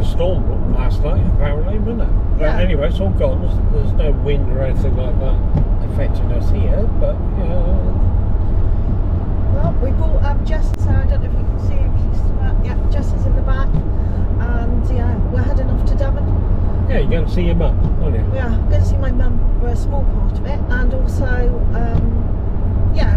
a storm last night, apparently, wasn't it? Yeah. Anyway, it's all gone. There's no wind or anything like that affecting us here, but Well, we brought Jess, so I don't know if you can see her. Jess is in the back, and we're heading off to Devon. yeah, you're going to see your mum, aren't you? Yeah, I'm going to see my mum for a small part of it, and also,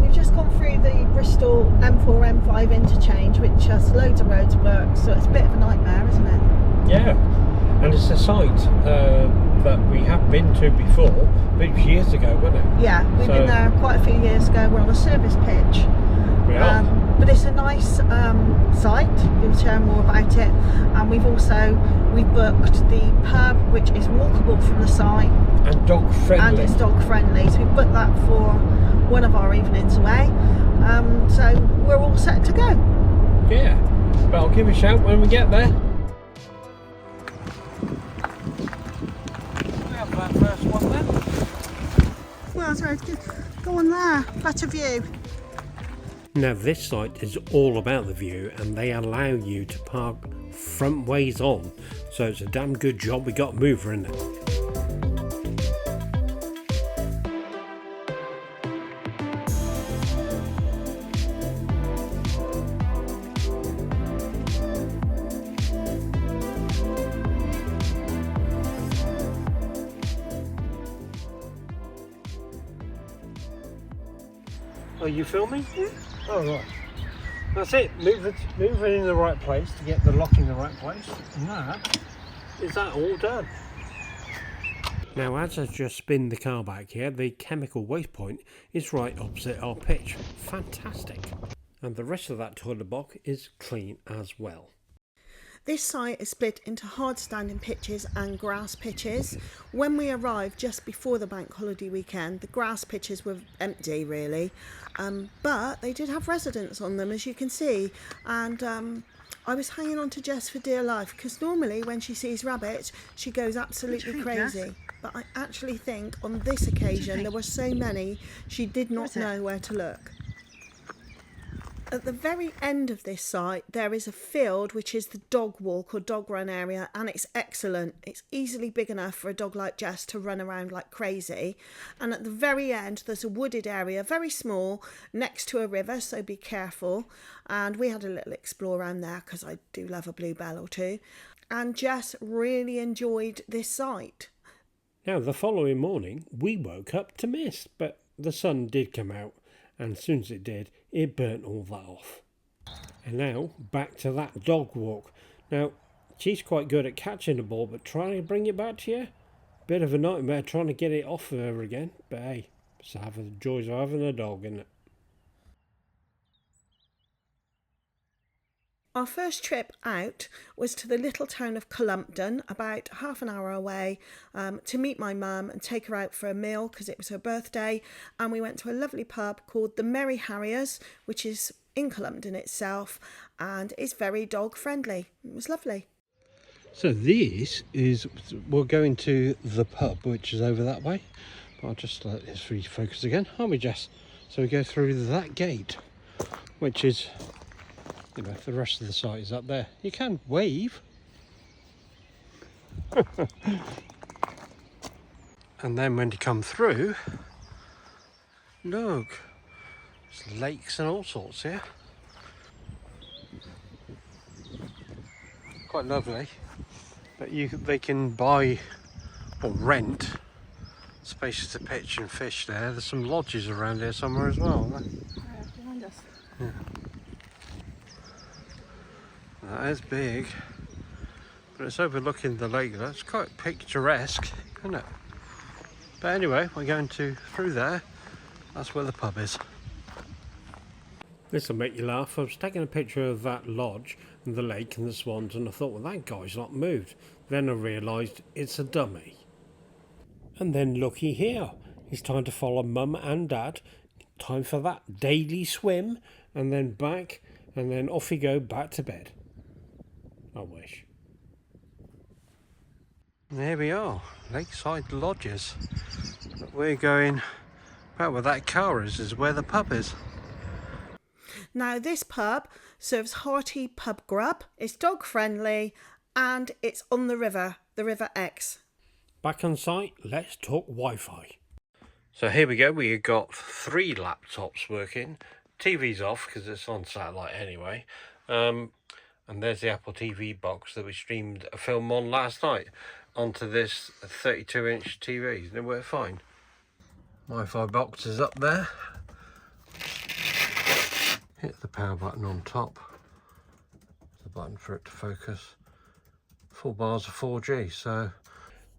we've just gone through the Bristol M4 M5 interchange, which has loads of roads work, so it's a bit of a nightmare, isn't it? Yeah, and it's a site that we have been to before, but it was years ago, wasn't it? Yeah, we've been there quite a few years ago. We're on a service pitch. We are. But it's a nice site. We'll share more about it. And we've booked the pub, which is walkable from the site. And dog friendly. And it's dog friendly. So we've booked that for one of our evenings away. So we're all set to go. Yeah, but I'll give you a shout when we get there. We have that first one then. Well, so go on there. Better view. Now this site is all about the view, and they allow you to park front ways on, so it's a damn good job we got a mover in it. Are you filming? Yeah. Oh right. That's it. Move it in the right place to get the lock in the right place. And that all done. Now, as I just spin the car back here, the chemical waste point is right opposite our pitch. Fantastic. And the rest of that toilet block is clean as well. This site is split into hard standing pitches and grass pitches. When we arrived just before the bank holiday weekend, the grass pitches were empty really, but they did have residents on them, as you can see, and I was hanging on to Jess for dear life, because normally when she sees rabbits she goes absolutely crazy, but I actually think on this occasion there were so many she did not know where to look. At the very end of this site there is a field which is the dog walk or dog run area, and it's excellent. It's easily big enough for a dog like Jess to run around like crazy. And at the very end there's a wooded area, very small, next to a river, so be careful. And we had a little explore around there because I do love a bluebell or two. And Jess really enjoyed this site. Now the following morning we woke up to mist, but the sun did come out. And as soon as it did, it burnt all that off. And now, back to that dog walk. Now, she's quite good at catching the ball, but trying to bring it back to you, bit of a nightmare trying to get it off of her again. But hey, it's the joys of having a dog, isn't it? Our first trip out was to the little town of Columpton, about half an hour away, to meet my mum and take her out for a meal because it was her birthday. And we went to a lovely pub called the Merry Harriers, which is in Columpton itself, and it's very dog friendly. It was lovely. So this is, we're going to the pub, which is over that way. I'll just let this refocus again, aren't we, Jess? So we go through that gate, which is, you know, the rest of the site is up there. You can wave. And then when you come through, look, there's lakes and all sorts here. Quite lovely. But they can buy or rent spaces to pitch and fish there. There's some lodges around here somewhere as well, aren't there? Yeah, behind us. Yeah. That is big, but it's overlooking the lake. That's quite picturesque, isn't it? But anyway, we're going through there. That's where the pub is. This will make you laugh. I was taking a picture of that lodge and the lake and the swans, and I thought, well, that guy's not moved. Then I realised it's a dummy. And then looky here, it's time to follow Mum and Dad. Time for that daily swim, and then back, and then off you go back to bed. I wish. There we are, Lakeside Lodges. But we're going back where that car is where the pub is. Now this pub serves hearty pub grub, it's dog friendly, and it's on the River Ex. Back on site, let's talk Wi-Fi. So here we go, we got 3 laptops working. TV's off because it's on satellite anyway. And there's the Apple TV box that we streamed a film on last night onto this 32-inch TV. Isn't it work fine? Wi-Fi box is up there. Hit the power button on top. The button for it to focus. 4 bars of 4G, so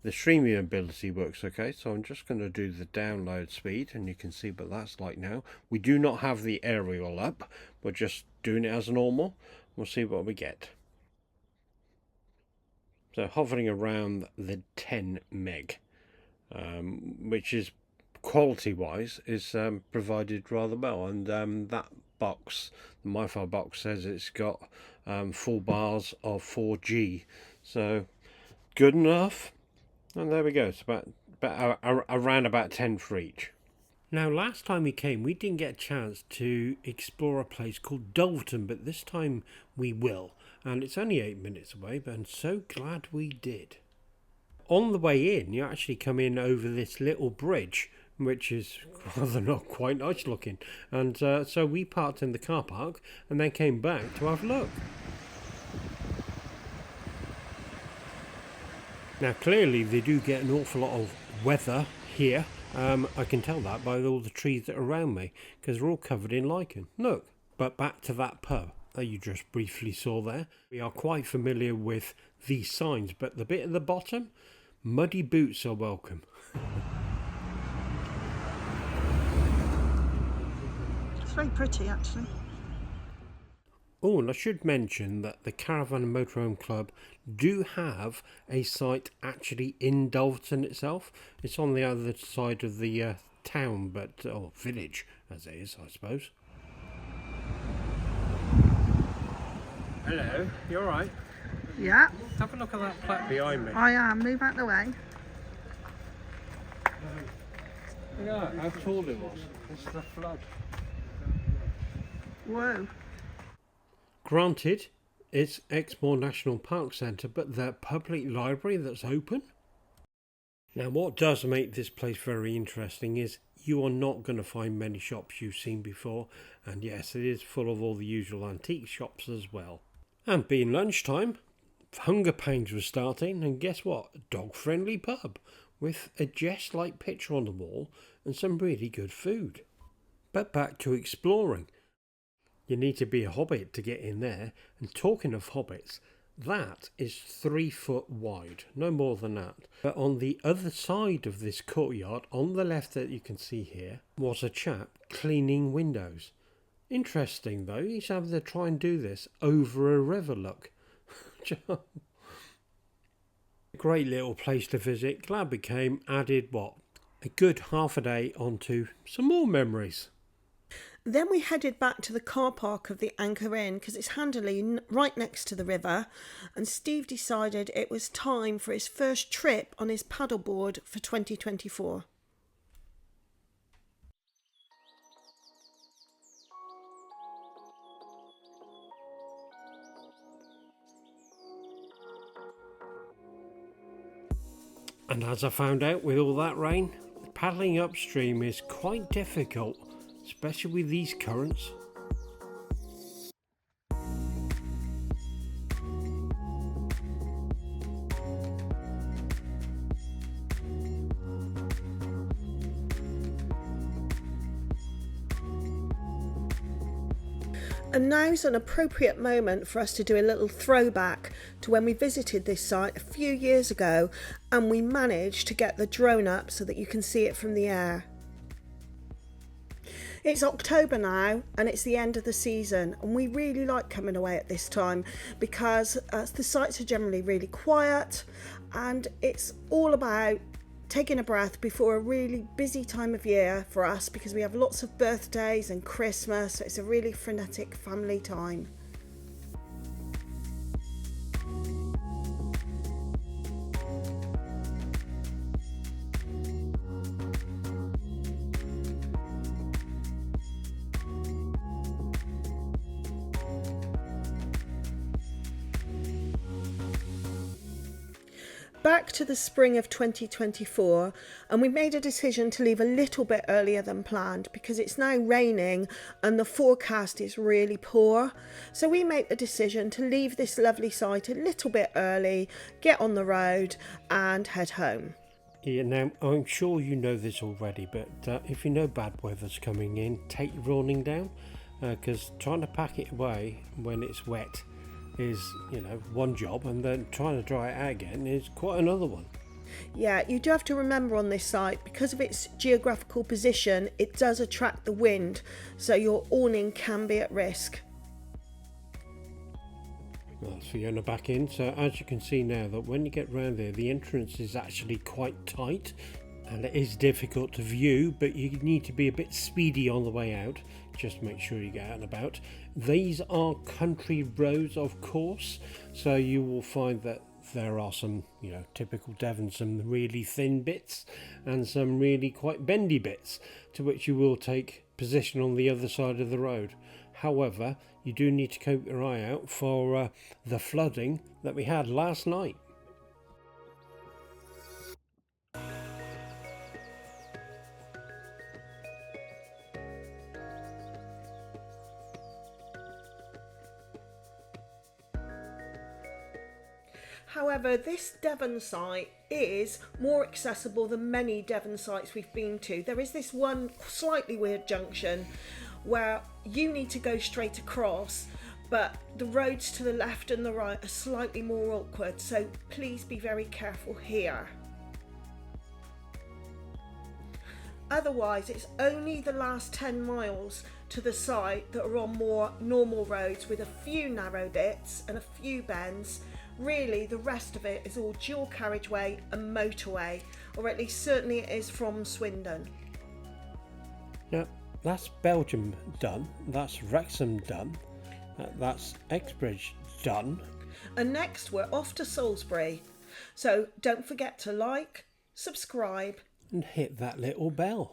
the streaming ability works okay. So I'm just going to do the download speed, and you can see what that's like now. We do not have the aerial up, we're just doing it as normal. We'll see what we get. So hovering around the 10 meg, which is quality wise is provided rather well, and that box, the Wi-Fi box, says it's got 4 bars of 4G, so good enough. And there we go, it's around about 10 for each. Now last time we came we didn't get a chance to explore a place called Dulverton, but this time we will, and it's only 8 minutes away, but I'm so glad we did. On the way in you actually come in over this little bridge, which is rather not quite nice looking, and so we parked in the car park and then came back to have a look. Now clearly they do get an awful lot of weather here. I can tell that by all the trees that are around me, because they're all covered in lichen. Look, but back to that pub that you just briefly saw there. We are quite familiar with these signs, but the bit at the bottom, muddy boots are welcome. It's very pretty actually. Oh, and I should mention that the Caravan and Motorhome Club do have a site actually in Dulverton itself. It's on the other side of the town, but village as it is, I suppose. Hello, you alright? Yeah, Have a look at that plaque behind me. I am. Move out the way. Look at that, how tall it was. It's the flood. Whoa. Granted, it's Exmoor National Park Centre, but the public library that's open? Now what does make this place very interesting is you are not going to find many shops you've seen before, and yes, it is full of all the usual antique shops as well. And being lunchtime, hunger pains were starting, and guess what? A dog-friendly pub with a Jess-like picture on the wall and some really good food. But back to exploring. You need to be a hobbit to get in there, and talking of hobbits, that is 3 foot wide, no more than that. But on the other side of this courtyard, on the left that you can see here, was a chap cleaning windows. Interesting though, he's having to try and do this over a river, look. Great little place to visit. Glad we came. Added a good half a day onto some more memories. Then we headed back to the car park of the Anchor Inn because it's handily right next to the river, and Steve decided it was time for his first trip on his paddleboard for 2024. And as I found out with all that rain, paddling upstream is quite difficult, especially with these currents. And now's an appropriate moment for us to do a little throwback to when we visited this site a few years ago, and we managed to get the drone up so that you can see it from the air. It's October now and it's the end of the season, and we really like coming away at this time because the sites are generally really quiet, and it's all about taking a breath before a really busy time of year for us because we have lots of birthdays and Christmas, so it's a really frenetic family time. back to the spring of 2024, and we made a decision to leave a little bit earlier than planned because it's now raining and the forecast is really poor. So we made the decision to leave this lovely site a little bit early, get on the road and head home. Yeah, now I'm sure you know this already, but if you know bad weather's coming in, take your awning down, because trying to pack it away when it's wet is, one job, and then trying to dry it out again is quite another one. Yeah, you do have to remember on this site, because of its geographical position, it does attract the wind, so your awning can be at risk. That's Fiona back in. So as you can see now, that when you get round there, the entrance is actually quite tight and it is difficult to view, but you need to be a bit speedy on the way out. Just make sure you get out and about. These are country roads, of course, so you will find that there are some, typical Devon, some really thin bits and some really quite bendy bits, to which you will take position on the other side of the road. However, you do need to keep your eye out for the flooding that we had last night. However, this Devon site is more accessible than many Devon sites we've been to. There is this one slightly weird junction where you need to go straight across, but the roads to the left and the right are slightly more awkward, so please be very careful here. Otherwise, it's only the last 10 miles to the site that are on more normal roads with a few narrow bits and a few bends. Really, the rest of it is all dual carriageway and motorway, or at least certainly it is from Swindon. Now, that's Belgium done, that's Wrexham done, that's Exebridge done. And next we're off to Salisbury. So don't forget to like, subscribe and hit that little bell.